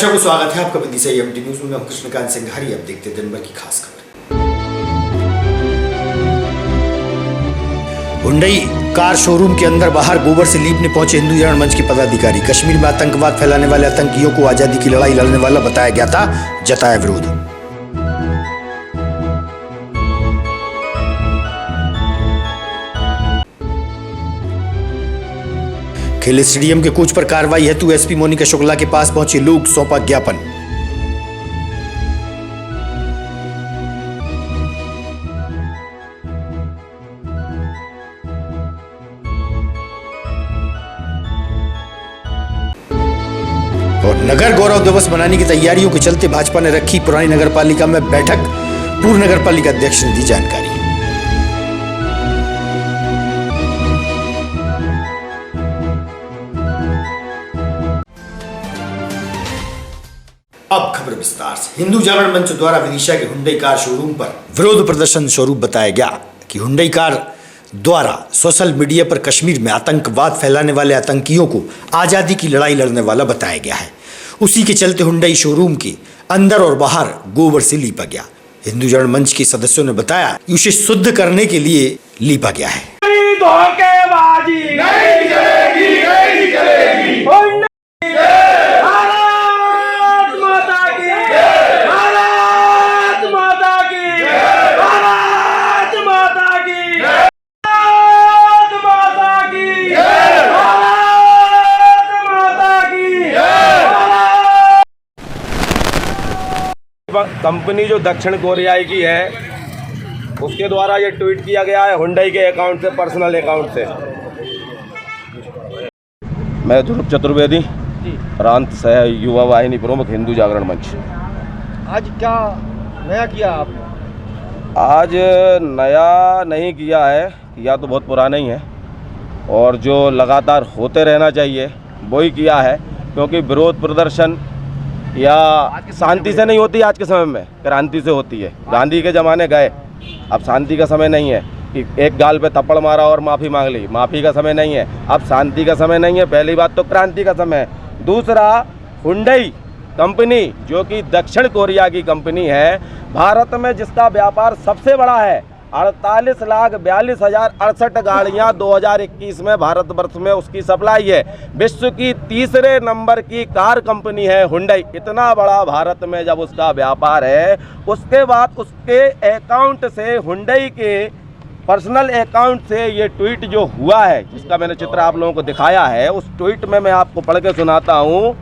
दर्शकों स्वागत है आपका विदिशा एमटी न्यूज में। हम कृष्णकांत सिंघारी। अब देखते दिन भर की खास खबर। हुंडई कार शोरूम के अंदर बाहर गोबर से लीपने पहुंचे हिंदू जागरण मंच के पदाधिकारी। कश्मीर में आतंकवाद फैलाने वाले आतंकियों को आजादी की लड़ाई लड़ने वाला बताया गया था, जताया विरोध। खेल स्टेडियम के कोच पर कार्रवाई हेतु एसपी मोनिका शुक्ला के पास पहुंचे लोग, सौंपा ज्ञापन। और नगर गौरव दिवस मनाने की तैयारियों के चलते भाजपा ने रखी पुरानी नगरपालिका में बैठक। पूर्व नगरपालिका अध्यक्ष ने दी जानकारी। अब खबर विस्तार से। हिंदू जागरण मंच द्वारा विदिशा के हुंडई कार शोरूम पर विरोध प्रदर्शन स्वरूप बताया गया कि हुंडई कार द्वारा सोशल मीडिया पर कश्मीर में आतंकवाद फैलाने वाले आतंकियों को आजादी की लड़ाई लड़ने वाला बताया गया है। उसी के चलते हुंडई शोरूम के अंदर और बाहर गोबर से लीपा गया। हिंदू जागरण मंच के सदस्यों ने बताया कि उसे शुद्ध करने के लिए लीपा गया है। धोखेबाजी नहीं चलेगी, नहीं चलेगी। कंपनी जो दक्षिण कोरियाई की है उसके द्वारा ये ट्वीट किया गया है हुंडई के अकाउंट से, पर्सनल अकाउंट से। मैं ध्रुव चतुर्वेदी, प्रांत सह युवा वाहिनी प्रमुख, हिंदू जागरण मंच। आज क्या नया किया आप? आज नया नहीं किया है, किया तो बहुत पुराना ही है और जो लगातार होते रहना चाहिए वही किया है। क्योंकि विरोध प्रदर्शन या शांति से नहीं होती, आज के समय में क्रांति से होती है। गांधी के ज़माने गए, अब शांति का समय नहीं है कि एक गाल पे थप्पड़ मारा और माफ़ी मांग ली। माफ़ी का समय नहीं है, अब शांति का समय नहीं है। पहली बात तो क्रांति का समय है। दूसरा, हुंडई कंपनी जो कि दक्षिण कोरिया की कंपनी है, भारत में जिसका व्यापार सबसे बड़ा है, 48,42,068 गाड़ियाँ 2021 में भारतवर्ष में उसकी सप्लाई है। विश्व की तीसरे नंबर की कार कंपनी है हुंडई। इतना बड़ा भारत में जब उसका व्यापार है, उसके बाद उसके अकाउंट से, हुंडई के पर्सनल अकाउंट से ये ट्वीट जो हुआ है, जिसका मैंने चित्र आप लोगों को दिखाया है, उस ट्वीट में मैं आपको पढ़ के सुनाता हूँ।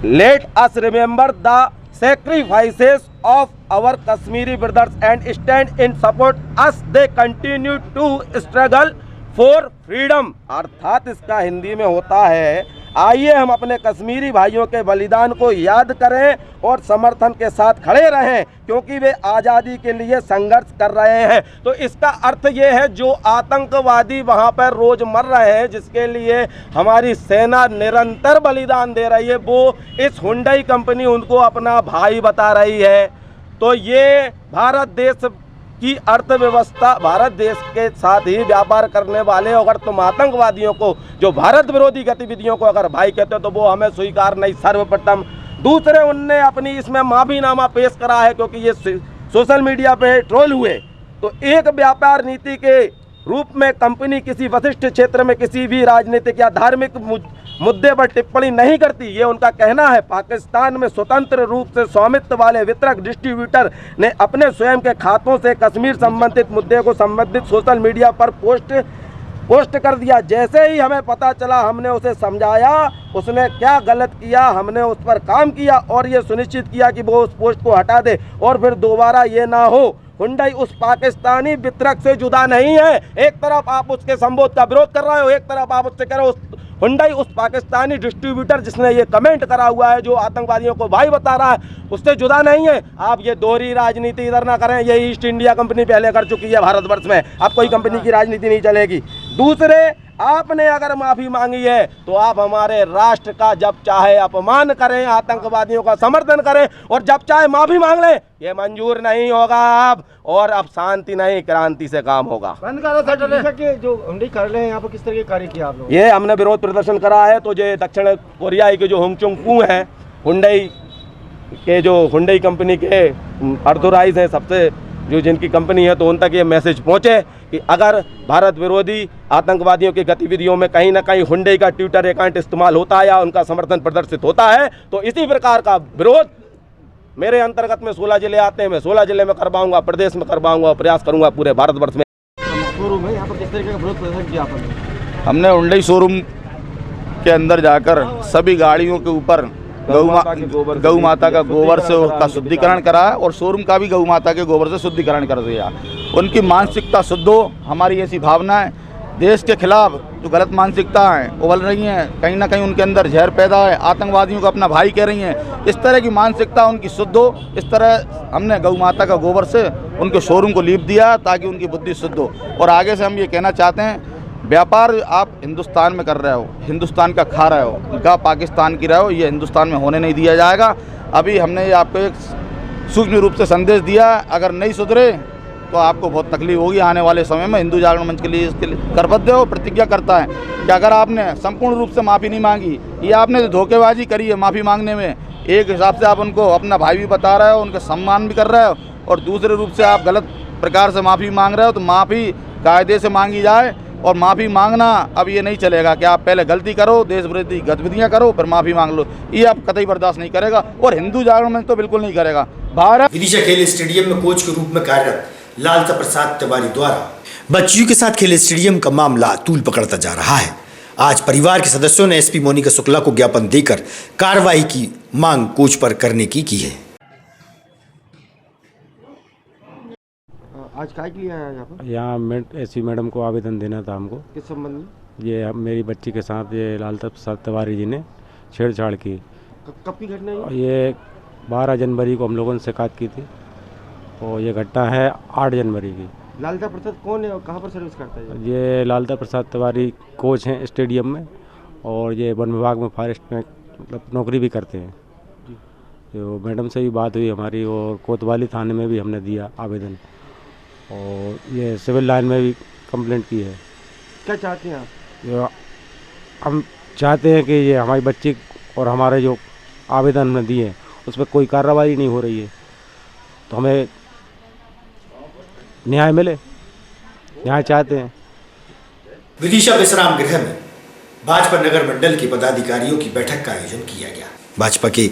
Let us remember the sacrifices of our Kashmiri brothers and stand in support as they continue to struggle for freedom। अर्थात इसका हिंदी में होता है, आइए हम अपने कश्मीरी भाइयों के बलिदान को याद करें और समर्थन के साथ खड़े रहें, क्योंकि वे आज़ादी के लिए संघर्ष कर रहे हैं। तो इसका अर्थ ये है, जो आतंकवादी वहाँ पर रोज़ मर रहे हैं, जिसके लिए हमारी सेना निरंतर बलिदान दे रही है, वो इस हुंडई कंपनी उनको अपना भाई बता रही है। तो ये भारत देश की अर्थव्यवस्था, भारत देश के साथ ही व्यापार करने वाले, अगर तुम आतंकवादियों को, जो भारत विरोधी गतिविधियों को अगर भाई कहते हो, तो वो हमें स्वीकार नहीं, सर्वप्रथम। दूसरे, उनने अपनी इसमें माफीनामा पेश करा है, क्योंकि ये सोशल मीडिया पे ट्रोल हुए। तो एक व्यापार नीति के रूप में कंपनी किसी विशिष्ट क्षेत्र में किसी भी राजनीतिक या धार्मिक मुद्दे पर टिप्पणी नहीं करती, ये उनका कहना है। पाकिस्तान में स्वतंत्र रूप से स्वामित्व वाले वितरक डिस्ट्रीब्यूटर ने अपने स्वयं के खातों से कश्मीर संबंधित मुद्दे को संबंधित सोशल मीडिया पर पोस्ट कर दिया। जैसे ही हमें पता चला, हमने उसे समझाया उसने क्या गलत किया, हमने उस पर काम किया और ये सुनिश्चित किया कि वो उस पोस्ट को हटा दे और फिर दोबारा ये ना हो। हुंडई उस पाकिस्तानी वितरक से जुदा नहीं है। एक तरफ आप उसके संबोध का विरोध कर रहे हो, एक तरफ आप उससे कह रहे हो हुंडई उस पाकिस्तानी डिस्ट्रीब्यूटर जिसने ये कमेंट करा हुआ है, जो आतंकवादियों को भाई बता रहा है, उससे जुदा नहीं है। आप ये दोहरी राजनीति इधर ना करें, ये ईस्ट इंडिया कंपनी पहले कर चुकी है भारतवर्ष में, अब कोई कंपनी की राजनीति नहीं चलेगी। दूसरे, आपने अगर माफी मांगी है तो आप हमारे राष्ट्र का जब चाहे अपमान करें, आतंकवादियों का समर्थन करें और जब चाहे माफी मांग लें, ये मंजूर नहीं होगा अब। और अब शांति नहीं, क्रांति से काम होगा। बंद करो सर के जो हुंडई कर रहे हैं यहाँ पर, किस तरह के कार्य किया आप लोग? ये हमने विरोध प्रदर्शन करा है, तो जो दक्षिण कोरिया के जो होंगचुंग पू हैं, हुंडई के जो हुंडई कंपनी के ऑथोराइज हैं सबसे, जो जिनकी कंपनी है, तो उन तक ये मैसेज पहुंचे कि अगर भारत विरोधी आतंकवादियों की गतिविधियों में कहीं ना कहीं हुंडई का ट्विटर अकाउंट इस्तेमाल होता है या उनका समर्थन प्रदर्शित होता है, तो इसी प्रकार का विरोध मेरे अंतर्गत में 16 जिले आते हैं, मैं 16 जिले में करवाऊंगा, प्रदेश में करवाऊंगा, प्रयास करूंगा पूरे भारतवर्ष में। शोरूम है यहाँ पर, किस तरीके का विरोध प्रदर्शन किया आपने? हमने हुंडई शोरूम के अंदर जाकर सभी गाड़ियों के ऊपर गौ माता का गोबर से उसका शुद्धिकरण करा और शोरूम का भी गौ माता के गोबर से शुद्धिकरण कर दिया। उनकी मानसिकता शुद्ध हो, हमारी ऐसी भावना है। देश के खिलाफ जो गलत मानसिकता है उबल रही हैं, कहीं ना कहीं उनके अंदर जहर पैदा है, आतंकवादियों को अपना भाई कह रही हैं, इस तरह की मानसिकता उनकी शुद्ध हो। इस तरह हमने गौ माता का गोबर से उनके शोरूम को लीप दिया ताकि उनकी बुद्धि शुद्ध हो। और आगे से हम ये कहना चाहते हैं, व्यापार आप हिंदुस्तान में कर रहे हो, हिंदुस्तान का खा रहे हो, उनका पाकिस्तान की रहे हो, ये हिंदुस्तान में होने नहीं दिया जाएगा। अभी हमने ये आपको एक सूक्ष्म रूप से संदेश दिया, अगर नहीं सुधरे तो आपको बहुत तकलीफ होगी आने वाले समय में। हिंदू जागरण मंच के लिए इसके लिए करबद्ध हो, प्रतिज्ञा करता है कि अगर आपने संपूर्ण रूप से माफ़ी नहीं मांगी, ये आपने जो धोखेबाजी करी है माफ़ी मांगने में, एक हिसाब से आप उनको अपना भाई भी बता रहे हो, उनका सम्मान भी कर रहे हो, और दूसरे रूप से आप गलत प्रकार से माफ़ी मांग रहे हो। तो माफ़ी कायदे से मांगी जाए, और माफ़ी मांगना अब ये नहीं चलेगा कि आप पहले गलती करो, देश विरोधी गतिविधियाँ करो, फिर माफ़ी मांग लो, ये आप कतई बर्दाश्त नहीं करेगा और हिंदू जागरण मंच तो बिल्कुल नहीं करेगा। भारत विदिशा खेल स्टेडियम में कोच के रूप में कार्यरत लालता प्रसाद तिवारी द्वारा बच्चियों के साथ खेल स्टेडियम का मामला तूल पकड़ता जा रहा है। आज परिवार के सदस्यों ने एसपी मोनिका शुक्ला को ज्ञापन देकर कार्रवाई की मांग कोच पर करने की है। आज काय के लिए आया यहाँ पर? यहाँ एसपी मैडम को आवेदन देना था हमको। किस संबंध में? ये मेरी बच्ची के साथ ये लालता प्रसाद तिवारी जी ने छेड़छाड़ की। कब की घटना है ये 12 जनवरी को हम लोगों ने शिकायत की थी और ये घटना है 8 जनवरी की। लालता प्रसाद कौन है और कहाँ पर सर्विस करता है? ये लालता प्रसाद तिवारी कोच हैं स्टेडियम में, और ये वन विभाग में फॉरेस्ट में मतलब नौकरी भी करते हैं। तो मैडम से भी बात हुई हमारी, और कोतवाली थाने में भी हमने दिया आवेदन, और ये सिविल लाइन में भी कंप्लेंट की है। क्या चाहते हैं आप? हम चाहते हैं कि ये हमारी बच्ची और हमारे जो आवेदन हमने दिए हैं उस पर कोई कार्रवाई नहीं हो रही है, तो हमें न्याय मिले, न्याय चाहते हैं। विदिशा विश्राम गृह में भाजपा नगर मंडल के पदाधिकारियों की बैठक का आयोजन किया गया। भाजपा के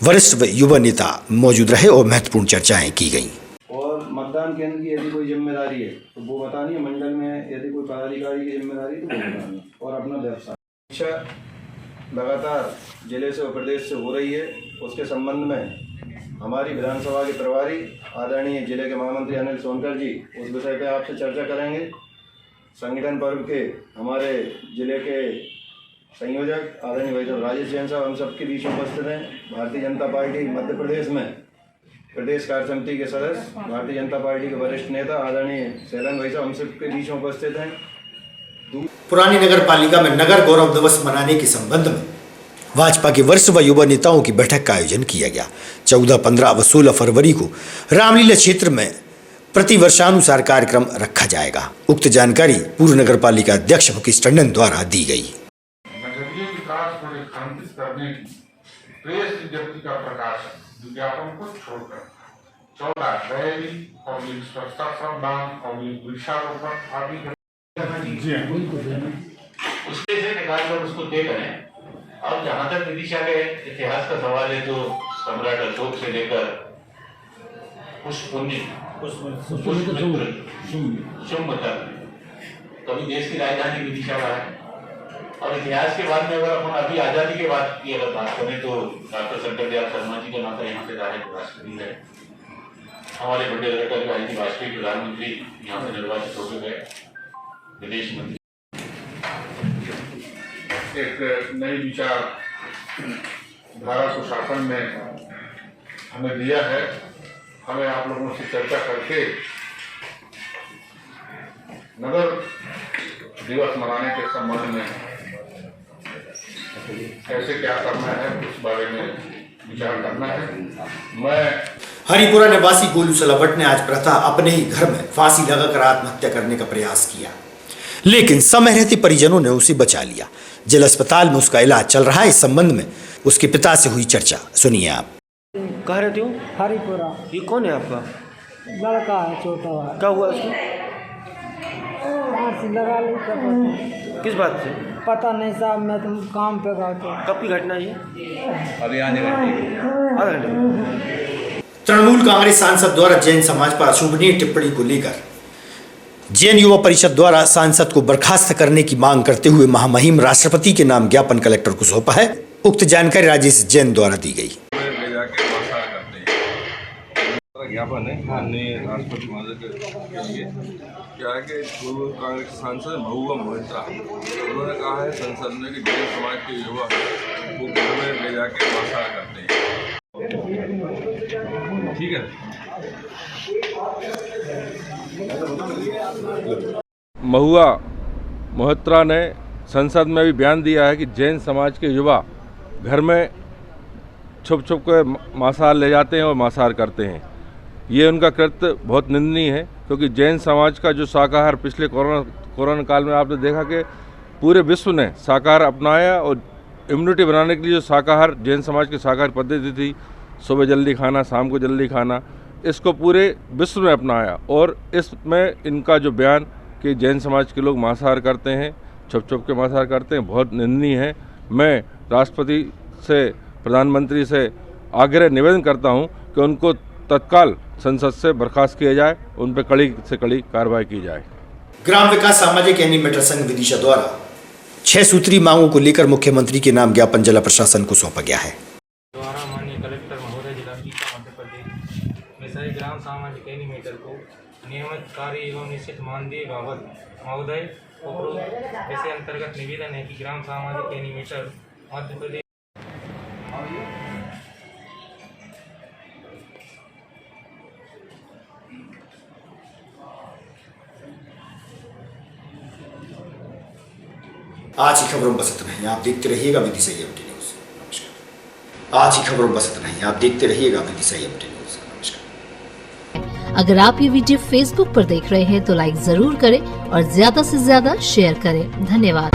वरिष्ठ व युवा नेता मौजूद रहे और महत्वपूर्ण चर्चाएं की गईं। और मतदान केंद्र की यदि कोई जिम्मेदारी है तो वो बतानी है, मंडल में यदि कोई पदाधिकारी की जिम्मेदारी है तो वो बतानी है, और अपना व्यवसाय शिक्षा लगातार जिले से और प्रदेश से हो रही है। उसके संबंध में हमारी विधानसभा के प्रभारी आदरणीय जिले के महामंत्री अनिल सोनकर जी उस विषय पर आपसे चर्चा करेंगे। संगठन पर्व के हमारे जिले के संयोजक आदरणीय वैद्य राजेश जैन साहब हम सबके बीच उपस्थित हैं। भारतीय जनता पार्टी मध्य प्रदेश में प्रदेश कार्य समिति के सदस्य, भारतीय जनता पार्टी के वरिष्ठ नेता आदरणीय सैलन भाई साहब हम सबके बीच में उपस्थित हैं। पुरानी नगर पालिका में नगर गौरव दिवस मनाने के संबंध में भाजपा के वरिष्ठ व युवा नेताओं की बैठक का आयोजन किया गया। 14, 15 व 16 फरवरी को रामलीला क्षेत्र में प्रतिवर्षानुसार कार्यक्रम रखा जाएगा। उक्त जानकारी पूर्व नगर पालिका अध्यक्ष मुकेश टंडन द्वारा दी गई। नगरीय विकास को रेखांकित करने की प्रेस विज्ञप्ति का प्रकाशन विज्ञापन को छोड़कर 14 रैली पब्लिक स्वच्छता श्रमदान पब्लिक वृक्षारोपण आदि उसके से निकाल कर उसको तय करें। अब जहाँ तक विदिशा के इतिहास का सवाल है तो सम्राट अशोक से लेकर पुष्पपुंज शुंभ तक कभी देश की राजधानी विदिशा रहा है। और इतिहास के बाद में अगर अपन अभी आजादी के बाद की अगर बात करें तो डॉक्टर शंकर दयाल शर्मा जी का नाता यहाँ से राष्ट्रपति है। हमारे बड़े अटल बिहारी जी वाजपेयी प्रधानमंत्री यहाँ से निर्वाचित होकर गए विदेश मंत्री। एक नई विचार धारा को शासन ने हमें दिया है। हमें आप लोगों से चर्चा करके नगर दिवस मनाने के संबंध में कैसे क्या करना है उस बारे में विचार करना है। मैं हरिपुरा निवासी गोलू सलावट ने आज प्रथा अपने ही घर में फांसी लगाकर आत्महत्या करने का प्रयास किया, लेकिन समय रहते परिजनों ने उसे बचा लिया। जिला अस्पताल में उसका इलाज चल रहा है। इस संबंध में उसके पिता से हुई चर्चा, सुनिए आप। कहाँ रहते हो? हरिपुरा। ये कौन है आपका? लड़का है, छोटा है। क्या हुआ उसको? फांसी लगा ली। किस बात से? पता नहीं साहब, मैं तो काम पे गया था। कब की घटना है ये? अभी आधे घंटे। तृणमूल कांग्रेस सांसद द्वारा जैन समाज पर अशोभनीय टिप्पणी को लेकर जैन युवा परिषद द्वारा सांसद को बर्खास्त करने की मांग करते हुए महामहिम राष्ट्रपति के नाम ज्ञापन कलेक्टर को सौंपा है। उक्त जानकारी राजेश जैन द्वारा दी गई। ज्ञापन है माननीय राष्ट्रपति महोदय के लिए। क्या है कि पूर्व कांग्रेस सांसद महुआ मोहित्रा, उन्होंने कहा है संसद में कि जैन समाज के युवा वो घर में ले जाके मांसाहार करते हैं। ठीक है। महुआ मोहित्रा ने संसद में भी बयान दिया है कि जैन समाज के युवा घर में छुप छुप कर मांसाहार ले जाते हैं और मांसाहार करते हैं। ये उनका कृत्य बहुत निंदनीय है, क्योंकि जैन समाज का जो शाकाहार पिछले कोरोना काल में आपने देखा कि पूरे विश्व ने शाकाहार अपनाया, और इम्यूनिटी बनाने के लिए जो शाकाहार जैन समाज की शाकाहार पद्धति थी, सुबह जल्दी खाना, शाम को जल्दी खाना, इसको पूरे विश्व में अपनाया। और इसमें इनका जो बयान कि जैन समाज के लोग मांसाहार करते हैं, छुप छुप के मांसाहार करते हैं, बहुत निंदनीय है। मैं राष्ट्रपति से, प्रधानमंत्री से आग्रह निवेदन करता हूं कि उनको तत्काल संसद से बर्खास्त किया जाए, उन पर कड़ी से कड़ी कार्रवाई की जाए। ग्राम विकास सामाजिक एनिमेटर संघ विदिशा द्वारा 6 सूत्री मांगों को लेकर मुख्यमंत्री के नाम ज्ञापन जिला प्रशासन को सौंपा गया है। द्वारा माननीय कलेक्टर महोदय जिला मध्य प्रदेश में सभी ग्राम सामाजिक एनिमेटर को नियमित कार्य एवं निश्चित मानदेय बाबत महोदय उपरोक्त ऐसे अंतर्गत निवेदन है कि ग्राम सामाजिक एनिमेटर मध्य प्रदेश आज की खबरों में बस इतना ही। आप देखते रहिएगा विदिशा एमटी न्यूज। नमस्कार। आज की खबरों में बस इतना ही। आप देखते रहिएगा विदिशा एमटी न्यूज। नमस्कार। अगर आप ये वीडियो फेसबुक पर देख रहे हैं तो लाइक जरूर करें और ज्यादा से ज्यादा शेयर करें। धन्यवाद।